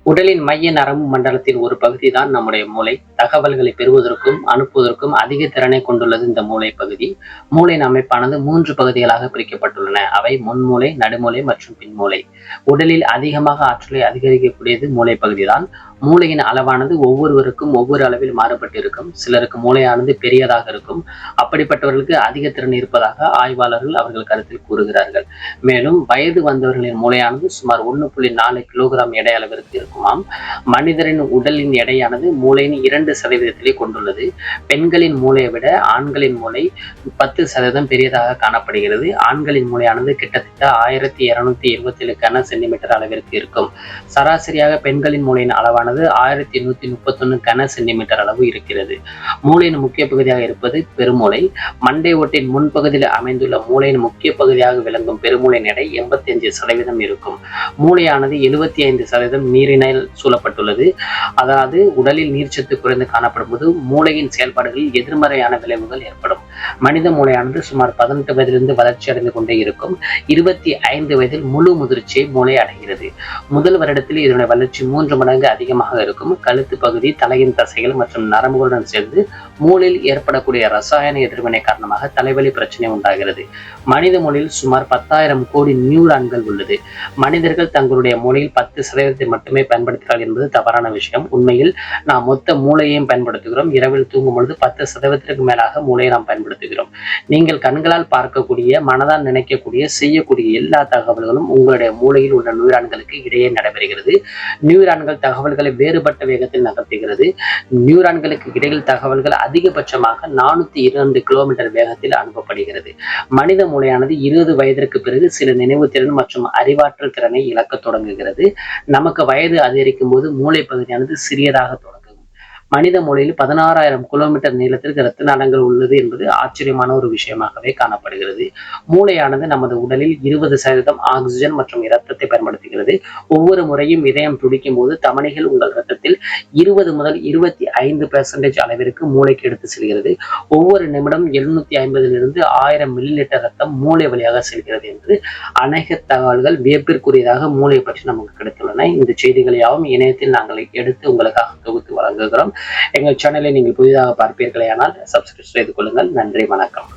உடலின் மைய நரம்பு மண்டலத்தின் ஒரு பகுதி தான் நம்முடைய மூளை. தகவல்களை பெறுவதற்கும் அனுப்புவதற்கும் அதிக திறனை கொண்டுள்ளது இந்த மூளை பகுதி. மூளையின் அமைப்பானது 3 பகுதிகளாக பிரிக்கப்பட்டுள்ளன. அவை முன்மூளை, நடுமூளை மற்றும் பின்மூளை. உடலில் அதிகமாக ஆற்றலை அதிகரிக்கக்கூடியது மூளை பகுதிதான். மூளையின் அளவானது ஒவ்வொருவருக்கும் ஒவ்வொரு அளவில் மாறுபட்டு இருக்கும். சிலருக்கு மூளையானது பெரியதாக இருக்கும். அப்படிப்பட்டவர்களுக்கு அதிக திறன் இருப்பதாக ஆய்வாளர்கள் அவர்கள் கருத்தில் கூறுகிறார்கள். மேலும் வயது வந்தவர்களின் மூளையானது சுமார் 1.4 கிலோகிராம் எடை அளவிற்கு இருக்குமாம். மனிதரின் உடலின் எடையானது மூளையின் 2% கொண்டுள்ளது. பெண்களின் மூளையை விட ஆண்களின் மூளை 10% பெரியதாக காணப்படுகிறது. ஆண்களின் மூளையானது கிட்டத்தட்ட 1227 கன சென்டிமீட்டர் அளவிற்கு இருக்கும். சராசரியாக பெண்களின் மூளையின் அளவானது 1131 கன சென்டிமீட்டர் அளவு இருக்கிறது. மூளையின் முக்கிய பகுதியாக இருப்பது பெருமூளை. மண்டை ஓட்டின் முன்பகுதியில் அமைந்துள்ள மூளையின் முக்கிய பகுதியாக விளங்கும் பெருமூளையின் எடை 85% இருக்கும். மூளையானது 75% நீரினால் சூழப்பட்டுள்ளது. அதாவது உடலில் நீர்ச்சத்து குறைந்து காணப்படும் போது மூளையின் செயல்பாடுகளில் எதிர்மறையான விளைவுகள் ஏற்படும். மனித மூளையானது சுமார் 18 வயதிலிருந்து வளர்ச்சி அடைந்து கொண்டே இருக்கும். 25 வயதில் முழு முதிர்ச்சியை மூளை அடைகிறது. முதல் வருடத்தில் இதனுடைய வளர்ச்சி 3 மடங்கு அதிகமாக இருக்கும். கழுத்து பகுதி, தலையின் தசைகள் மற்றும் நரம்புகளுடன் சேர்ந்து மூளையில் ஏற்படக்கூடிய ரசாயன எதிர்வினை காரணமாக தலைவலி பிரச்சனை உண்டாகிறது. மனித மூளையில் சுமார் 10,000 கோடி நியூரான்கள் உள்ளது. மனிதர்கள் தங்களுடைய மூளையில் 10% மட்டுமே பயன்படுத்துகிறார்கள் என்பது தவறான விஷயம். உண்மையில் நாம் மொத்த மூளையையும் பயன்படுத்துகிறோம். இரவில் தூங்கும் பொழுது 10% மேலாக மூளையை நாம் பயன்படுத்துகிறோம். நீங்கள் கண்களால் பார்க்கக்கூடிய, மனதால் நினைக்கக்கூடிய, செய்யக்கூடிய எல்லா தகவல்களும் உங்களுடைய மூளையில் உள்ள நியூரான்களுக்கு இடையே நடைபெறுகிறது. நியூரான்கள் தகவல்களை வேறுபட்ட வேகத்தில் நகர்த்துகிறது. நியூரான்களுக்கு இடையில் தகவல்கள் அதிகபட்சமாக 402 கிலோமீட்டர் வேகத்தில் அனுப்பப்படுகிறது. மனித மூளையானது 20 வயதிற்கு பிறகு சில நினைவு திறன் மற்றும் அறிவாற்றல் திறனை இழக்க தொடங்குகிறது. நமக்கு வயது அதிகரிக்கும் போது மூளை பகுதியானது சிறியதாக தொடங்கும். மனித மூளையில் 16,000 கிலோமீட்டர் நீளத்திற்கு இரத்த நாளங்கள் உள்ளது என்பது ஆச்சரியமான ஒரு விஷயமாகவே காணப்படுகிறது. மூளையானது நமது உடலில் 20% ஆக்சிஜன் மற்றும் இரத்தத்தை பயன்படுத்துகிறது. ஒவ்வொரு முறையும் இதயம் துடிக்கும் போது தமனிகள் உங்கள் இரத்தத்தில் 20 முதல் 25% அளவிற்கு மூளைக்கு எடுத்து செல்கிறது. ஒவ்வொரு நிமிடம் 750 1000 மில்லி லிட்டர் ரத்தம் மூளை வழியாக செல்கிறது என்று அநேக தகவல்கள் வியப்பிற்குரியதாக மூளை பற்றி நமக்கு கிடைத்துள்ளன. இந்த செய்திகளை யாவும் இணையத்தில் நாங்கள் எடுத்து உங்களுக்காக தொகுத்து வழங்குகிறோம். எங்கள் சேனலை நீங்கள் புதிதாக பார்ப்பீர்களே ஆனால் சப்ஸ்கிரைப் செய்து கொள்ளுங்கள். நன்றி, வணக்கம்.